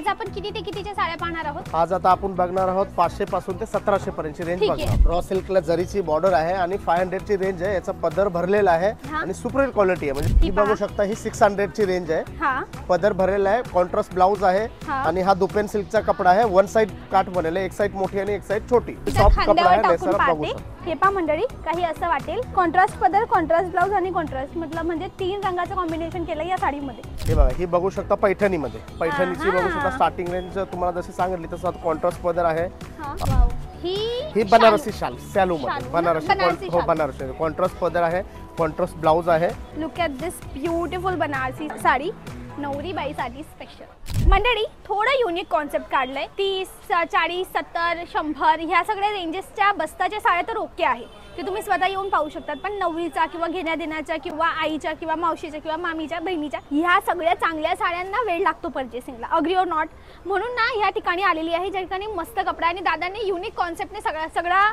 आज आपण किती ते कितीच्या साड्या पाहणार आहोत? आज आता आपण बघणार आहोत 500 पासून ते 1700 पर्यंतची रेंज बघणार. रॉ सिल्कला जरीची बॉर्डर आहे आणि 500 ची रेंज आहे. याचा पदर भरलेला आहे आणि सुपरील क्वालिटी आहे. म्हणजे ही बघू शकता, ही 600 ची रेंज आहे. पदर भरलेला आहे, कॉन्ट्रास्ट ब्लाउज आहे आणि हा दुपेन सिल्कचा कपडा आहे. वन साइड काठ बनलेला आहे, एक साइड मोठी आणि एक साइड छोटी. सॉफ्ट कपडा आहे, लेसर बघू शकता. हे पहा मंडळी, काही असं वाटेल कॉन्ट्रास्ट पदर, कॉन्ट्रास्ट ब्लाउज आणि कॉन्ट्रास्ट मतलब म्हणजे तीन रंगाचं कॉम्बिनेशन केलं या साडीमध्ये. हे बघा, ही बघू शकता पैठणीमध्ये. पैठणीची बघू शकता स्टार्टिंग रेंज तुम्हाला जशी सांगितली तसं कॉन्ट्रास्ट पदर आहे. ही बनारसी शाल, सॅलू मध्ये बनारसी, हो बनारसी कॉन्ट्रास्ट पदर आहे, कॉन्ट्रास्ट ब्लाउज आहे. Look at this beautiful Banarasi sari, नवरी बाईसाठी स्पेशल. मंडळी, थोडं युनिक कॉन्सेप्ट काढलंय. 30, 40, 70, 100 ह्या सगळ्या रेंजेसच्या बस्ताच्या साड्या तर ओके आहे, ते तुम्ही स्वतः येऊन पाहू शकतात. पण नवरीचा किंवा घेण्या देण्याच्या किंवा आईच्या किंवा मावशीच्या किंवा मामीच्या बहिणीच्या ह्या सगळ्या चांगल्या साड्यांना वेळ लागतो परचेसिंगला, अग्री और नॉट. म्हणून ना ह्या ठिकाणी आलेली आहे, ज्या ठिकाणी मस्त कपडा आणि दादांनी युनिक कॉन्सेप्टने सगळा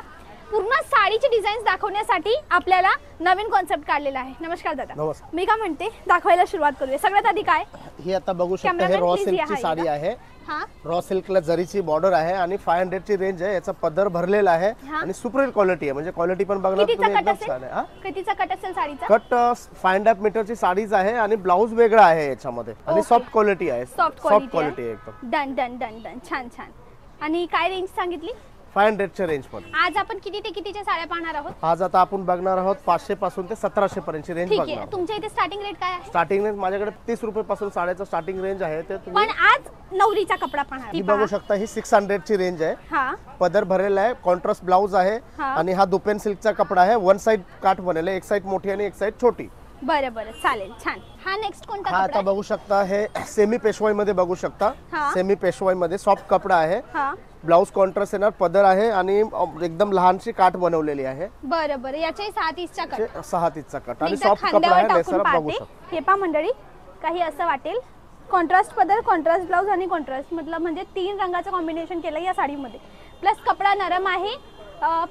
पूर्ण साडीची डिझाईन्स दाखवण्यासाठी आपल्याला नवीन कॉन्सेप्ट काढलेला आहे. नमस्कार दादा. नमस्कार. मी काय म्हणते, दाखवायला सुरुवात करूया. सगळ्यात आधी काय, ही आता बघू शकता, हे रॉ सिल्कची साडी आहे. रॉ सिल्कला जरीची बॉर्डर आहे आणि 500 ची रेंज आहे. याचा पदर भरलेला आहे आणि सुपरील क्वालिटी आहे. म्हणजे क्वालिटी पण बघणार तुम्ही एकदम छान आहे. कितीचा कट असेल साडीचा? कट 5.5 मीटरची साडीच आहे आणि ब्लाउज वेगळा आहे याच्यामध्ये आणि सॉफ्ट क्वालिटी आहे. सॉफ्ट क्वालिटी आहे एकदम. डन डन डन डन, छान छान. आणि काय रेंज सांगितली? 500 च्या रेंज मध्ये. आज आपण किती ते कितीच्या साड्या पाहणार आहोत? आज आता आपण बघणार आहोत 500 पासून ते 1700 पर्यंतची रेंज बघणार. तुमच्या इथे स्टार्टिंग रेट काय आहे? स्टार्टिंग रेंज माझ्याकडे 30 रुपये पासून साड्याचं स्टार्टिंग रेंज आहे. ते पण आज नवरीचा कपडा पाहणार. ही बघू शकता, ही 600 ची रेंज आहे. पदर भरलेला आहे, कॉन्ट्रास्ट ब्लाउज आहे आणि हा दुपेन सिल्कचा कपडा आहे. वन साइड काठ बनलेला आहे, एक साइड मोठी आणि एक साइड छोटी. बरं बरं, चालेल, छान. हा नेक्स्ट कोणता? हा आता बघू शकता, हे सेमी पेशवाई मध्ये बघू शकता. सेमी पेशवाई मध्ये सॉफ्ट कपडा आहे. ब्लाउज कॉन्ट्रास्ट येणार, पदर आहे आणि एकदम लहानशी काठ बनवलेली आहे. बरं बरं, याचे 630चा कट. 630चा कट आणि सॉफ्ट कपडा आहे, लेसर बघू शकता. हे पहा मंडळी, काही असं वाटेल कॉन्ट्रास्ट पदर, कॉन्ट्रास्ट ब्लाउज आणि कॉन्ट्रास्ट मतलब म्हणजे तीन रंगाचं कॉम्बिनेशन केलं या साडीमध्ये. प्लस कपडा नरम आहे,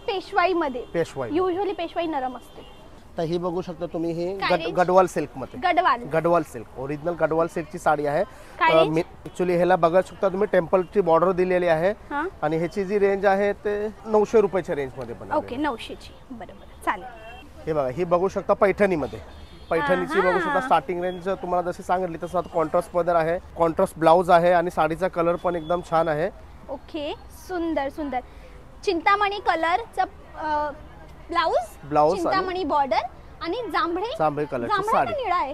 पेशवाई मध्ये. पेशवाई युजुअली पेशवाई नरम असते. तर ही बघू शकता तुम्ही, ही गडवाल सिल्क मध्ये. गडवाल सिल्क, ओरिजिनल गडवाल सिल्कची साडी आहे. ऍक्च्युली ह्याला बघा शकता तुम्ही, टेम्पलची बॉर्डर दिलेली आहे आणि ह्याची जी रेंज आहे ते 900 रुपयाच्या रेंज मध्ये बनवली. ओके, 900 ची. बरोबर, चालेल. हे बघा, ही बघू शकता पैठणीमध्ये. पैठणीची बघू शकता स्टार्टिंग रेंज तुम्हाला जशी सांगितली तसं कॉन्ट्रास्ट पदर आहे, कॉन्ट्रास्ट ब्लाउज आहे आणि साडीचा कलर पण एकदम छान आहे. ओके, सुंदर सुंदर. चिंतामणी कलरचा ब्लाउज, चिंतामणी बॉर्डर आणि जांभळे कलरची साडी. निळा आहे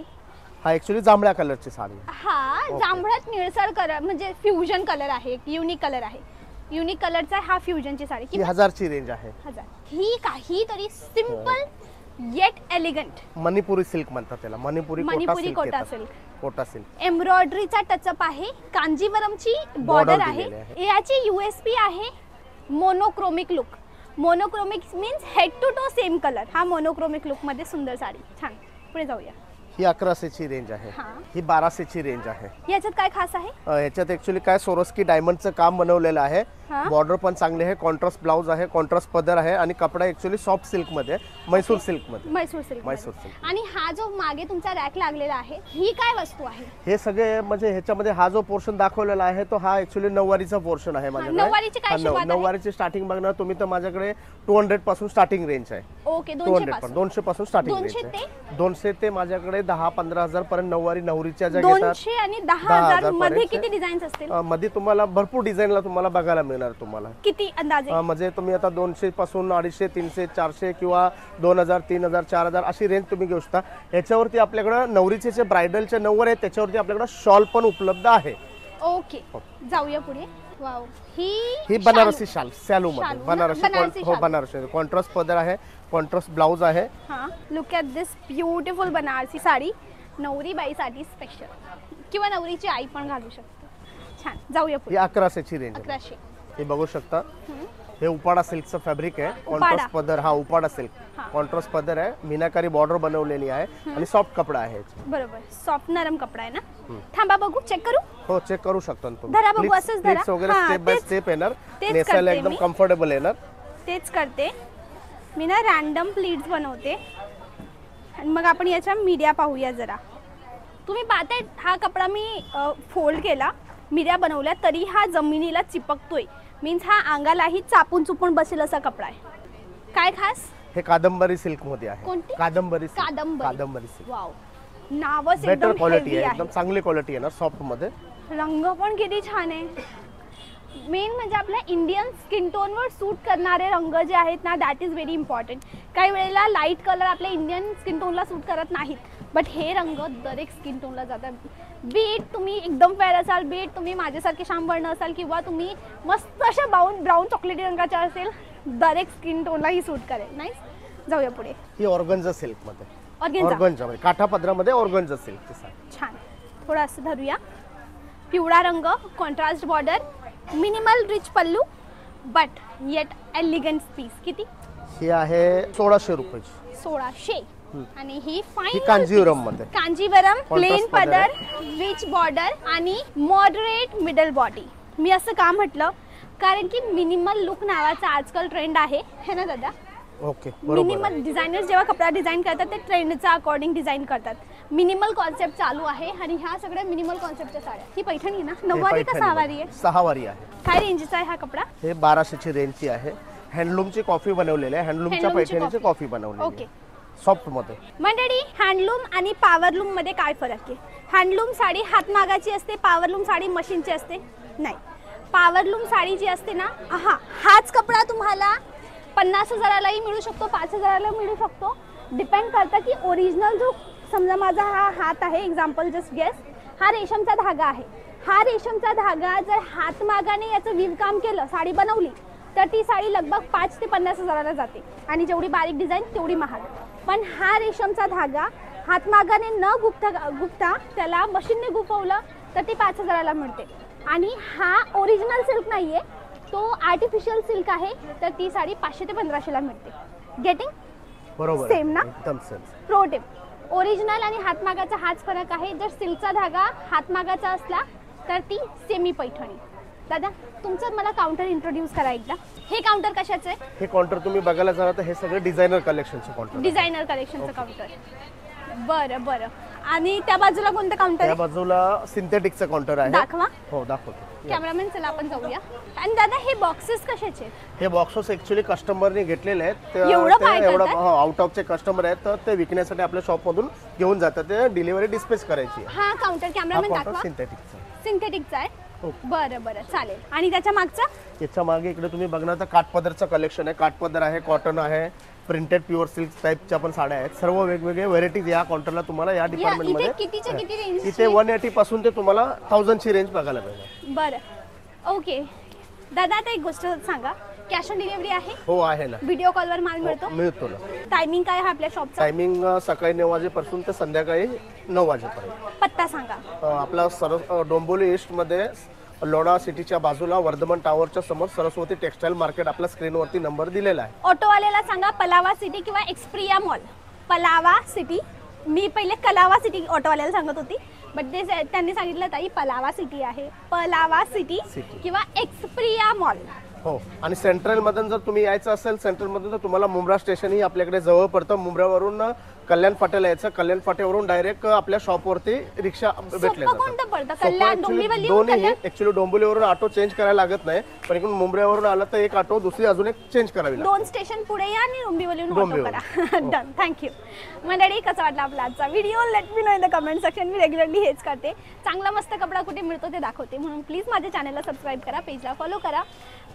हा, ऍक्च्युअली जांभळ्या कलरची साडी. हा, जांभळ्यात निळसर कलर म्हणजे फ्युजन कलर आहे, युनिक कलर आहे. युनिक कलरचा हा फ्युजनची साडी. 1000 ची रेंज आहे. 1000. ही काहीतरी simple yet elegant Manipuri silk म्हणतात त्याला. मणिपुरी कोटा सिल्क. एम्ब्रॉयडरीचा टचअप आहे, कांजीवरमची बॉर्डर आहे. याची यूएसपी आहे monochromic look. Monochromic means head to toe same colour. हा मोनोक्रोमिक लुक मध्ये सुंदर साडी, छान. पुढे जाऊया. ही 1100 ची रेंज आहे. ही 1200 ची रेंज आहे. याच्यात काय खास आहे? याच्यात ऍक्च्युली काय सोरोस्की डायमंडचं काम बनवलेलं आहे. बॉर्डर पण चांगले आहे, कॉन्ट्रास्ट ब्लाउज आहे, कॉन्ट्रास्ट पदर आहे आणि कपडा ऍक्च्युली सॉफ्ट सिल्क मध्ये, मैसूर सिल्क मध्ये. मैसूर सिल्क. आणि हा जो मागे तुमचा रॅक लागलेला आहे, ही काय वस्तू आहे? हे सगळे म्हणजे ह्याच्यामध्ये हा जो पोर्शन दाखवलेला आहे तो हा ऍक्च्युली नऊवारीचा पोर्शन आहे माझ्याकडे. नऊवारीची काय सुरुवात आहे? नऊवारीची स्टार्टिंग बघणार तुम्ही तर माझ्याकडे 200 पासून स्टार्टिंग रेंज आहे. ओके, 200 पासून स्टार्टिंग रेंज आहे. 200 ते माझ्याकडे 10-15 हजार पर्यंत नऊवारीच्या ज्या घेतात. 200 आणि 10,000 मध्ये किती डिझाईन्स असतील? मध्ये तुम्हाला भरपूर डिझाईनला तुम्हाला बघायला मिळणार. तुम्हाला किती अंदाजे? म्हणजे तुम्ही आता 200 पासून 250, 300, 400 किंवा 2000, 3000, 4000 अशी रेंज तुम्ही घेऊ शकता. याच्यावरती आपल्याकडे नवरीचे जे ब्रायडलचे नऊवार आहेत त्याच्यावरती आपल्याकडे शॉल पण उपलब्ध आहे. ओके, जाऊया पुढे. वाव, ही बनारसी शाल, सॅलू मध्ये. बनारसी कॉन्ट्रास्ट पदर आहे, कॉन्ट्रास्ट ब्लाउज आहे. Look at this beautiful Banarasi sari, नवरी बाईसाठी स्पेशल किंवा नवरीची आई पण घालू शकते. छान, जाऊया पुढे. 1100 ची रेंज. 1100. हे बघू शकता, हे उपाडा सिल्कचं फॅब्रिक आहे. कॉन्ट्रास्ट पदर, हा उपाडा सिल्क कॉन्ट्रास्ट पदर आहे, मीनाकारी बॉर्डर बनवलेली आहे आणि सॉफ्ट कपडा आहे. बरोबर, सॉफ्ट नरम कपडा आहे ना. थांबा बघू, चेक करू. हो, चेक करू शकता तुम्ही. धरा बघू, असंच धरा. वगैरे स्टेप बाय स्टेप येणार, नेसायला एकदम कम्फर्टेबल येणार. तेच करते मी ना, रॅन्डम प्लीट्स बनवते आणि मग आपण याच्या मीडिया पाहूया जरा. तुम्ही पाहताय हा कपडा मी फोल्ड केला मिऱ्या बनवल्या तरी हा जमिनीला चिपकतोय, मीन्स हा अंगालाही चापून चुपून बसेल असा कपडा आहे। काय खास हे कादंबरी सिल्क मध्ये आहे। कोणती? कादंबरी silk. कादंबरी कादंबरी सिल्क वाव, नावच बेटर एकदम क्वालिटी हेवी आहे, आहे। एकदम चांगली क्वालिटी आहे ना, सॉफ्ट मध्ये। रंग पण किती छान आहे। मेन म्हणजे आपल्या इंडियन स्किन टोनवर सूट करणारे रंग जे आहेत ना, दॅट इज व्हेरी इम्पॉर्टंट। काही वेळेला लाईट कलर आपल्या इंडियन स्किन टोनला सूट करत नाहीत, बट हे रंग दरेक स्किन टोनला जातात। बीट तुम्ही एकदम फेअर असाल, बीट तुम्ही माझ्यासारखे शांबर्ण असाल, किंवा तुम्ही मस्त अशा ब्राऊन चॉकलेटी रंगाच्या असेल, दरेक स्किन टोनलाही सूट करेल। नाईस, जाऊया पुढे। ही ऑर्गन्झा सिल्क मध्ये, ऑर्गेन्झा मध्ये काठा पदरामध्ये ऑर्गन्झा सिल्क छान। थोडं असं धरूया, पिवळा रंग, contrast border, minimal rich pallu, but yet elegant piece. किती? ही आहे 1600 रुपयाची। 1600। आणि ही ही फाईन कांजीवरम मध्ये, कांजीवरम प्लेन Contrast पदर पदर, रिच बॉर्डर आणि मॉडरेट मिडल बॉडी। मी असं का म्हटलं, कारण की मिनिमल लुक नावाचा आजकाल ट्रेंड आहे, है ना दादा? ओके, बरोबर आहे। मिनिमल डिझायनर्स जेव्हा कपडा डिझाईन करतात ते ट्रेंडचा अकॉर्डिंग डिझाईन करतात। मिनिमल कॉन्सेप्ट चालू आहे आणि ह्या सगळ्या मिनिमल कॉन्सेप्टच्या साड्या। ही पैठणी ना, हे नऊवारी का पैठणी सहावारी आहे? सहावारी आहे। काय रेंजचा आहे हा कपडा? हे 1200 ची रेंजची आहे। हँडलूमची कॉफी बनवलेली आहे, हँडलूमच्या हँडलूमची पैठणीची कॉफी बनवलेली ओके। आहे, सॉफ्ट मध्ये। मंडळी, हँडलूम आणि पॉवरलूम मध्ये काय फरक आहे? हँडलूम साडी हातमागाची असते, पॉवरलूम साडी मशीनची असते। नाही, पॉवरलूम साडी जी असते ना, हाच कपडा तुम्हाला 50,000लाही मिळू शकतो, 5,000ला मिळू शकतो। डिपेंड करतं की ओरिजिनल जो, समजा माझा हा हात आहे, एक्झाम्पल जस्ट गेस, हा रेशमचा धागा आहे। हा रेशमचा धागा जर हातमागाने याचं विणकाम केलं, साडी बनवली, तर ती साडी लगभग 5 ते 50,000ला जाते, आणि जेवढी बारीक डिझाईन तेवढी महाग। पण हा रेशमचा धागा हातमागाने न गुप्ता त्याला मशीनने गुफवलं तर ती 5,000ला मिळते। आणि हा ओरिजिनल सिल्क नाहीये, तो आर्टिफिशियल सिल्क आहे, तर ती साडी 500 ते 1500ला मिळते। गेटिंग? बरोबर, सेम ना? एकदम सेम। प्रो टिप, ओरिजिनल आणि हातमागाचा हाच फरक आहे। जर सिल्कचा धागा हातमागाचा असला तर ती सेमी पैठणी। दादा, तुमचं मला काउंटर इंट्रोड्यूस करा एकदा। हे काउंटर कशाचं आहे? हे काउंटर तुम्ही बघायला जाणार तर हे सगळे डिझायनर कलेक्शनचे काउंटर, डिझायनर कलेक्शनचं काउंटर। बरं बरं, आणि त्या बाजूला कोणतं काउंटर त्या आहे? बाजूला सिंथेटिकचं काउंटर आहे। दाखवा। हो, दाखवतो। कॅमेरामॅन, चला आपण जाऊया। आणि दादा, हे बॉक्सेस कशाचे? हे बॉक्सेस ऍक्च्युअली कस्टमरने घेतलेले आहेत, एवढं काय करतात? आउट ऑफचे कस्टमर आहेत, तर ते विकण्यासाठी आपल्या शॉप मधून घेऊन जातात, ते डिलिव्हरी डिस्पॅच करायची आहे। हा काउंटर, कॅमेरामॅन हा दाखवा। काउंटर सिंथेटिकचा आहे। सिंथेटिकचा आहे? ओके। बरं बरं, चालेल। आणि त्याच्या मागचा? याच्या मागे इकडे तुम्ही बघणार तर काठपदरचं कलेक्शन आहे। काठपदर आहे, कॉटन आहे, प्रिंटेड प्युअर सिल्क टाईपच्या पण साड्या आहेत। सर्व वेगवेगळे व्हेरायटीज या काउंटरला तुम्हाला या डिपार्टमेंट इथे मध्ये कितीच्या किती रेंज? इथे 180 पासून ते तुम्हाला 1000 ची रेंज बघायला मिळेल। बरं, ओके। दादा, आता एक गोष्ट सांगा, कॅश ऑन डिलिव्हरी आहे? हो, आहे ना, व्हिडिओ कॉलवर माल मिळतो? मिळतो ना। टायमिंग काय आहे आपल्या शॉपचा? टायमिंग सकाळी 9 वाजेपासून ते संध्याकाळी 9 वाजेपर्यंत। पत्ता सांगा। आपला डोंबिवली ईस्ट मध्ये लोणा सिटीच्या बाजूला वर्धमान टॉवरच्या समोर सरस्वती टेक्सटाईल मार्केट, आपल्या स्क्रीनवरती नंबर दिलेला आहे। ऑटोवाल्याला सांगा पलावा सिटी किंवा एक्सप्रिया मॉल। पलावा सिटी, मी पहिले कलावा सिटी ऑटोवाल्याला सांगत होती, बट त्यांनी सांगितलं ताई पलावा सिटी आहे, पलावा सिटी किंवा एक्सप्रिया मॉल। हो, आणि सेंट्रल मधून जर तुम्ही यायचं असेल, सेंट्रल मधून तर तुम्हाला मुंब्रा स्टेशन ही आपल्याकडे जवळ पडतं। मुंब्रावरून कल्याण फाट्याला यायचं, कल्याण फाट्यावरून डायरेक्ट आपल्या शॉपवरती रिक्षा भेटले कोणतं पडतं? कल्याण, डोंबिवली? दोन्ही ऍक्च्युअली डोंबिवलीवरून ऑटो चेंज करायला लागत नाही, पण इकडून मुंब्र्यावरून आला तर एक ऑटो दुसरी अजून एक चेंज करावी लागते। 2 स्टेशन पुढे या आणि डोंबिवलीहून ऑटो करा। Done, thank you. मंडळी, कसा वाटला आपला आजचा video? Let me know in the comment section. Me regularly हेच करते, चांगला मस्त कपडा कुठे मिळतो ते दाखवते, म्हणून प्लीज माझ्या चॅनलला सबस्क्राईब करा, पेजला फॉलो करा।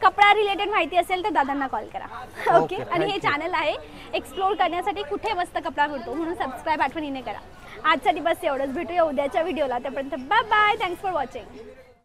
कपडा रिलेटेड माहिती असेल तर दादांना कॉल करा। ओके, आणि हे चॅनल आहे एक्सप्लोर करण्यासाठी, कुठे मस्त कपडा मिळतो, म्हणून सबस्क्राईब आठवणीने करा। आजसाठी बस एवढंच, भेटूया उद्याच्या व्हिडिओला, तोपर्यंत bye bye, thanks for watching.